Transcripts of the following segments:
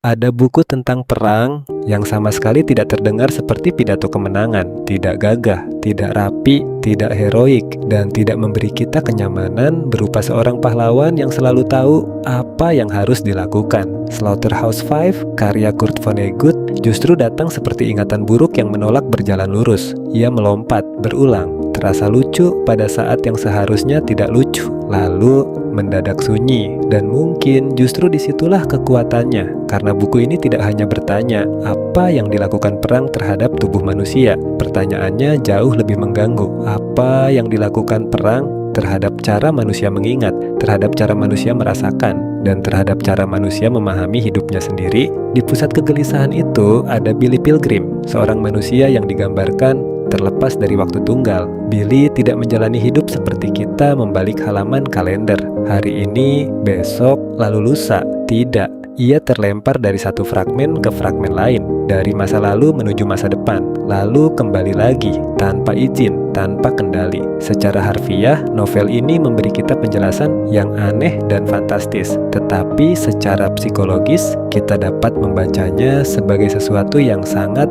Ada buku tentang perang yang sama sekali tidak terdengar seperti pidato kemenangan, tidak gagah, tidak rapi, tidak heroik, dan tidak memberi kita kenyamanan berupa seorang pahlawan yang selalu tahu apa yang harus dilakukan. Slaughterhouse-Five, karya Kurt Vonnegut, justru datang seperti ingatan buruk yang menolak berjalan lurus. Ia melompat, berulang, terasa lucu pada saat yang seharusnya tidak lucu, lalu mendadak sunyi, dan mungkin justru disitulah kekuatannya, karena buku ini tidak hanya bertanya apa yang dilakukan perang terhadap tubuh manusia. Pertanyaannya jauh lebih mengganggu. Apa yang dilakukan perang terhadap cara manusia mengingat, terhadap cara manusia merasakan, dan terhadap cara manusia memahami hidupnya sendiri. Di pusat kegelisahan itu ada Billy Pilgrim, seorang manusia yang digambarkan terlepas dari waktu tunggal. Billy tidak menjalani hidup seperti kita membalik halaman kalender. Hari ini, besok, lalu lusa. Tidak. Ia terlempar dari satu fragmen ke fragmen lain, dari masa lalu menuju masa depan, lalu kembali lagi, tanpa izin, tanpa kendali. Secara harfiah, novel ini memberi kita penjelasan yang aneh dan fantastis, tetapi secara psikologis, kita dapat membacanya sebagai sesuatu yang sangat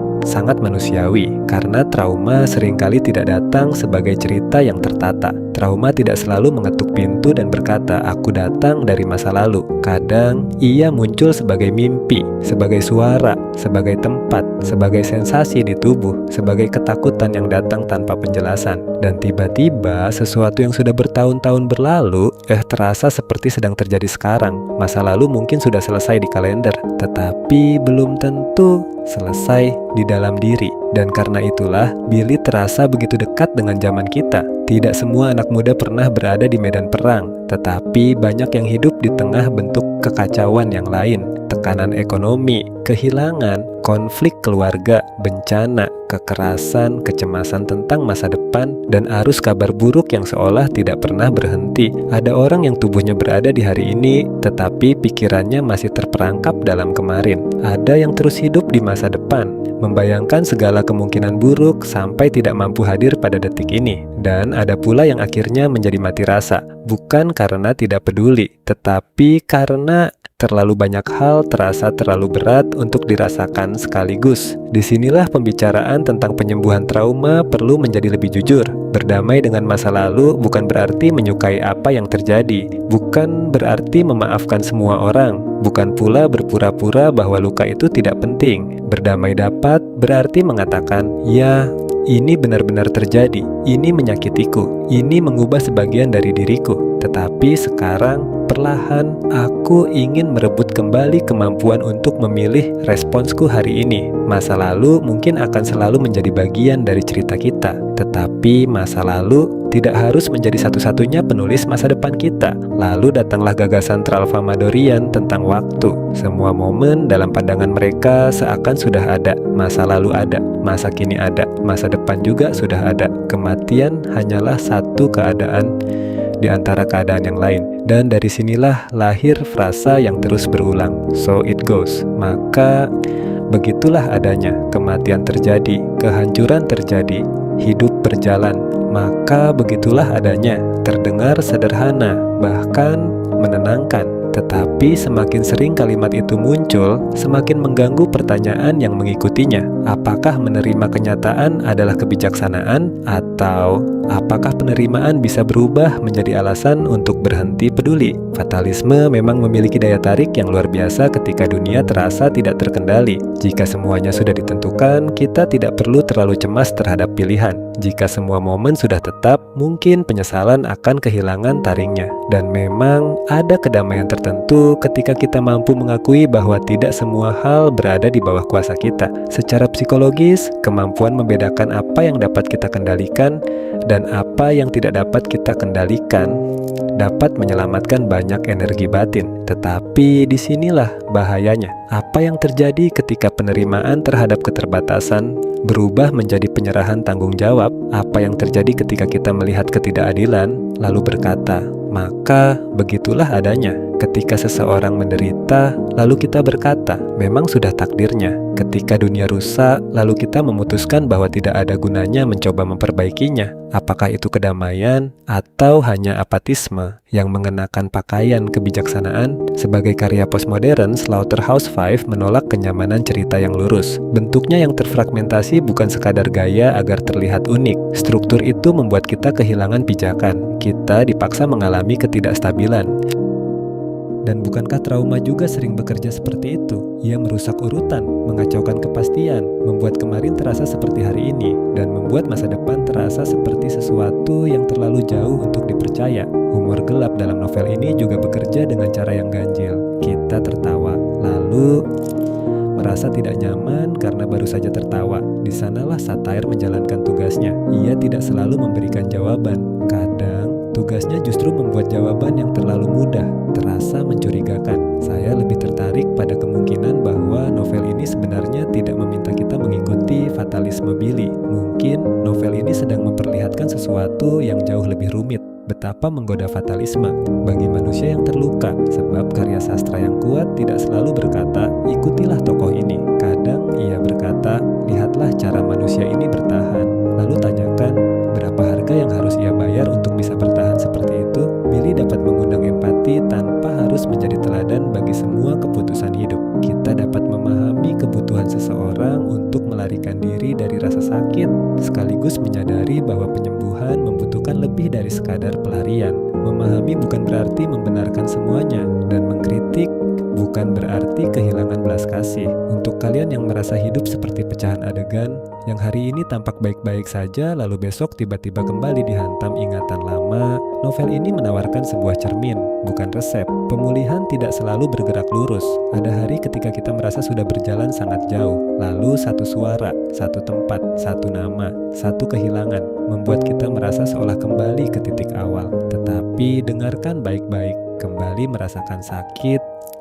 manusiawi, karena trauma seringkali tidak datang sebagai cerita yang tertata. Trauma tidak selalu mengetuk pintu dan berkata, "Aku datang dari masa lalu." Kadang ia muncul sebagai mimpi, sebagai suara, sebagai tempat, sebagai sensasi di tubuh, sebagai ketakutan yang datang tanpa penjelasan. Dan tiba-tiba sesuatu yang sudah bertahun-tahun berlalu terasa seperti sedang terjadi sekarang. Masa lalu mungkin sudah selesai di kalender, tetapi belum tentu selesai di dalam diri. Dan karena itulah Billy terasa begitu dekat dengan zaman kita. Tidak semua anak muda pernah berada di medan perang, tetapi banyak yang hidup di tengah bentuk kekacauan yang lain. Tekanan ekonomi, kehilangan, konflik keluarga, bencana, kekerasan, kecemasan tentang masa depan, dan arus kabar buruk yang seolah tidak pernah berhenti. Ada orang yang tubuhnya berada di hari ini, tetapi pikirannya masih terperangkap dalam kemarin. Ada yang terus hidup di masa depan, membayangkan segala kemungkinan buruk sampai tidak mampu hadir pada detik ini. Dan ada pula yang akhirnya menjadi mati rasa, bukan karena tidak peduli, tetapi karena terlalu banyak hal terasa terlalu berat untuk dirasakan sekaligus. Disinilah pembicaraan tentang penyembuhan trauma perlu menjadi lebih jujur. Berdamai dengan masa lalu bukan berarti menyukai apa yang terjadi, bukan berarti memaafkan semua orang, bukan pula berpura-pura bahwa luka itu tidak penting. Berdamai dapat berarti mengatakan, "Ya, ini benar-benar terjadi, ini menyakitiku, ini mengubah sebagian dari diriku. Tetapi sekarang, perlahan, aku ingin merebut kembali kemampuan untuk memilih responsku hari ini." Masa lalu mungkin akan selalu menjadi bagian dari cerita kita, tetapi masa lalu tidak harus menjadi satu-satunya penulis masa depan kita. Lalu datanglah gagasan Ralph Amadorian tentang waktu. Semua momen dalam pandangan mereka seakan sudah ada. Masa lalu ada, masa kini ada, masa depan juga sudah ada. Kematian hanyalah satu keadaan di antara keadaan yang lain. Dan dari sinilah lahir frasa yang terus berulang, "So it goes." Maka begitulah adanya. Kematian terjadi, kehancuran terjadi, hidup berjalan. Maka begitulah adanya. Terdengar sederhana, bahkan menenangkan. Tetapi semakin sering kalimat itu muncul, semakin mengganggu pertanyaan yang mengikutinya. Apakah menerima kenyataan adalah kebijaksanaan? Atau apakah penerimaan bisa berubah menjadi alasan untuk berhenti peduli? Fatalisme memang memiliki daya tarik yang luar biasa ketika dunia terasa tidak terkendali. Jika semuanya sudah ditentukan, kita tidak perlu terlalu cemas terhadap pilihan. Jika semua momen sudah tetap, mungkin penyesalan akan kehilangan taringnya. Dan memang ada kedamaian tertentu ketika kita mampu mengakui bahwa tidak semua hal berada di bawah kuasa kita. Secara psikologis, kemampuan membedakan apa yang dapat kita kendalikan dan apa yang tidak dapat kita kendalikan dapat menyelamatkan banyak energi batin. Tetapi disinilah bahayanya. Apa yang terjadi ketika penerimaan terhadap keterbatasan berubah menjadi penyerahan tanggung jawab? Apa yang terjadi ketika kita melihat ketidakadilan lalu berkata, "Maka begitulah adanya." Ketika seseorang menderita, lalu kita berkata, memang sudah takdirnya. Ketika dunia rusak, lalu kita memutuskan bahwa tidak ada gunanya mencoba memperbaikinya. Apakah itu kedamaian atau hanya apatisme yang mengenakan pakaian kebijaksanaan? Sebagai karya postmodern, Slaughterhouse-Five menolak kenyamanan cerita yang lurus. Bentuknya yang terfragmentasi bukan sekadar gaya agar terlihat unik. Struktur itu membuat kita kehilangan pijakan. Kita dipaksa mengalami ketidakstabilan. Dan bukankah trauma juga sering bekerja seperti itu? Ia merusak urutan, mengacaukan kepastian, membuat kemarin terasa seperti hari ini, dan membuat masa depan terasa seperti sesuatu yang terlalu jauh untuk dipercaya. Humor gelap dalam novel ini juga bekerja dengan cara yang ganjil. Kita tertawa, lalu merasa tidak nyaman karena baru saja tertawa. Di sanalah satair menjalankan tugasnya. Ia tidak selalu memberikan jawaban. Kadang tugasnya justru membuat jawaban yang terlalu mudah terasa mencurigakan. Saya lebih tertarik pada kemungkinan bahwa novel ini sebenarnya tidak meminta kita mengikuti fatalisme Billy. Mungkin novel ini sedang memperlihatkan sesuatu yang jauh lebih rumit. Betapa menggoda fatalisme bagi manusia yang terluka, sebab karya sastra yang kuat tidak selalu berkata, ikutilah tokoh ini. Kadang ia berkata, lihatlah cara manusia ini bertahan. Lalu tanyakan, berapa harga yang harus ia bayar untuk bisa bertahan seperti itu? Billy dapat mengundang empati tanpa harus menjadi teladan bagi semua keputusan hidup. Kita dapat memahami kebutuhan seseorang untuk melarikan diri dari rasa sakit, sekaligus menyadari bahwa penyembuhan membutuhkan lebih dari sekadar pelarian. Memahami bukan berarti membenarkan semuanya, dan mengkritik bukan berarti kehilangan belas kasih. Untuk kalian yang merasa hidup seperti pecahan adegan, yang hari ini tampak baik-baik saja lalu besok tiba-tiba kembali dihantam ingatan lama, novel ini menawarkan sebuah cermin, bukan resep. Pemulihan tidak selalu bergerak lurus. Ada hari ketika kita merasa sudah berjalan sangat jauh, lalu satu suara, satu tempat, satu nama, satu kehilangan membuat kita merasa seolah kembali ke titik awal. Tetapi dengarkan baik-baik, kembali merasakan sakit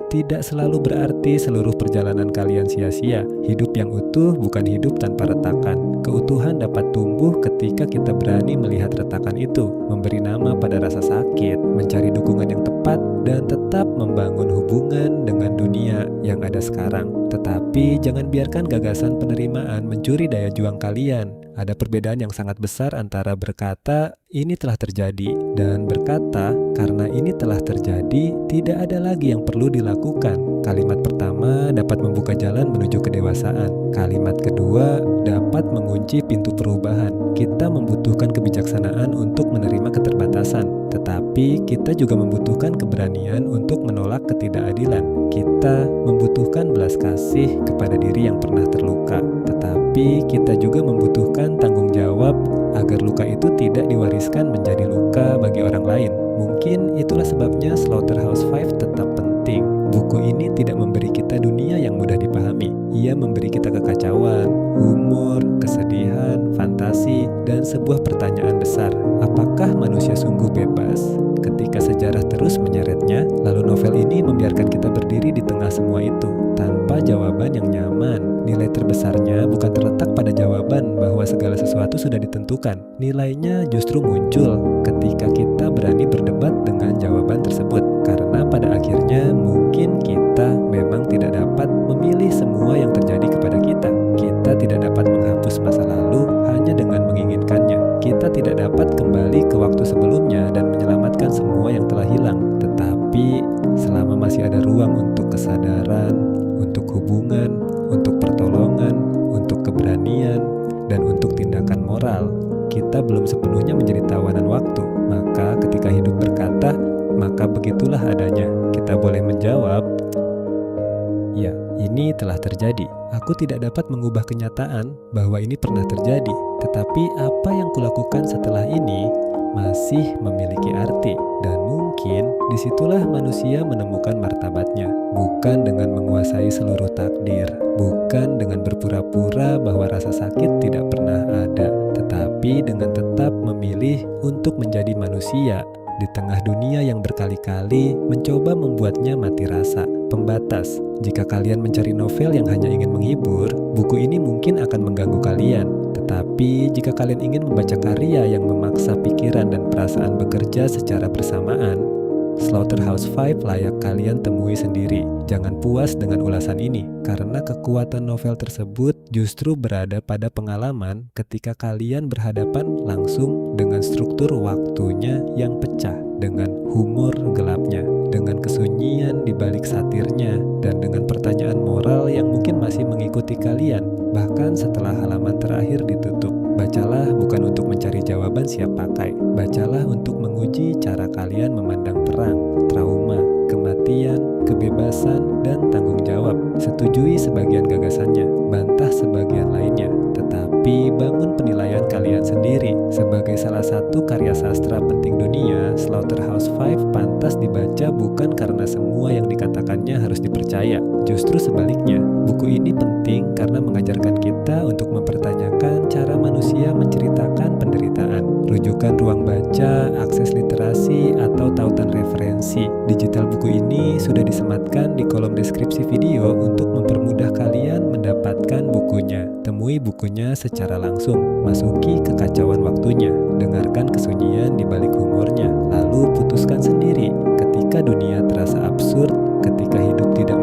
tidak selalu berarti seluruh perjalanan kalian sia-sia. Hidup yang utuh bukan hidup tanpa retakan. Keutuhan dapat tumbuh ketika kita berani melihat retakan itu, memberi nama pada rasa sakit, mencari dukungan yang tepat, dan tetap membangun hubungan dengan dunia yang ada sekarang. Tetapi jangan biarkan gagasan penerimaan mencuri daya juang kalian. Ada perbedaan yang sangat besar antara berkata, ini telah terjadi, dan berkata, karena ini telah terjadi, tidak ada lagi yang perlu dilakukan. Kalimat pertama dapat membuka jalan menuju kedewasaan. Kalimat kedua dapat mengunci pintu perubahan. Kita membutuhkan kebijaksanaan untuk menerima keterbatasan, tetapi kita juga membutuhkan keberanian untuk menolak ketidakadilan. Kita membutuhkan belas kasih kepada diri yang pernah terluka, tetapi kita juga membutuhkan tanggung jawab agar luka itu tidak diwariskan menjadi luka bagi orang lain. Mungkin itulah sebabnya Slaughterhouse-Five tetap penting. Buku ini tidak memberi kita dunia yang mudah dipahami. Ia memberi kita kekacauan, humor, kesedihan, fantasi, dan sebuah pertanyaan besar. Apakah manusia sungguh bebas? Ketika sejarah terus menyeretnya, lalu novel ini membiarkan kita berdiri di tengah semua itu, tanpa jawaban yang nyaman. Nilai terbesarnya bukan terletak pada jawaban bahwa segala sesuatu sudah ditentukan. Nilainya justru muncul ketika kita berani berdebat dengan jawaban tersebut. Karena pada akhirnya mungkin kita memang tidak dapat memilih semua yang terjadi kepada kita. Kita tidak dapat menghapus masa lalu hanya dengan menginginkannya. Kita tidak dapat kembali ke waktu sebelumnya dan menyelamatkan semua yang telah hilang. Tetapi selama masih ada ruang untuk kesadaran, untuk hubungan, untuk pertolongan, untuk keberanian, dan untuk tindakan moral, kita belum sepenuhnya menjadi tawanan waktu. Maka ketika hidup berkata, maka begitulah adanya. Kita boleh menjawab, ya, ini telah terjadi. Aku tidak dapat mengubah kenyataan bahwa ini pernah terjadi. Tetapi apa yang kulakukan setelah ini masih memiliki arti. Dan mungkin disitulah manusia menemukan martabatnya. Bukan dengan menguasai seluruh takdir. Bukan dengan berpura-pura bahwa rasa sakit tidak pernah ada. Tetapi dengan tetap memilih untuk menjadi manusia di tengah dunia yang berkali-kali mencoba membuatnya mati rasa. Pembatas, jika kalian mencari novel yang hanya ingin menghibur, buku ini mungkin akan mengganggu kalian. Tetapi jika kalian ingin membaca karya yang memaksa pikiran dan perasaan bekerja secara bersamaan, Slaughterhouse-Five layak kalian temui sendiri. Jangan puas dengan ulasan ini, karena kekuatan novel tersebut justru berada pada pengalaman ketika kalian berhadapan langsung dengan struktur waktunya yang pecah, dengan humor gelapnya, dengan kesunyian di balik satirnya, dan dengan pertanyaan moral yang mungkin masih mengikuti kalian, bahkan setelah halaman terakhir ditutup. Bacalah bukan untuk mencari jawaban siap pakai, bacalah untuk menguji cara kalian memandang perang, trauma, kematian, kebebasan, dan tanggung jawab. Setujui sebagian gagasannya, bantah sebagian lainnya, tetapi bangun penilaian kalian sendiri. Sebagai salah satu karya sastra penting dunia, Slaughterhouse-Five pantas dibaca bukan karena semua yang dikatakannya harus dipercaya. Justru sebaliknya, buku ini penting karena mengajarkan kita untuk mempertanyakan cara manusia menceritakan penderitaan. Rujukan ruang baca, akses literasi, atau tautan referensi digital buku ini sudah disematkan di kolom deskripsi video untuk mempermudah kalian mendapatkan bukunya. Temui bukunya secara langsung, masuki kekacauan waktunya, dengarkan kesunyian di balik humornya, lalu putuskan sendiri. Ketika dunia terasa absurd, ketika hidup tidak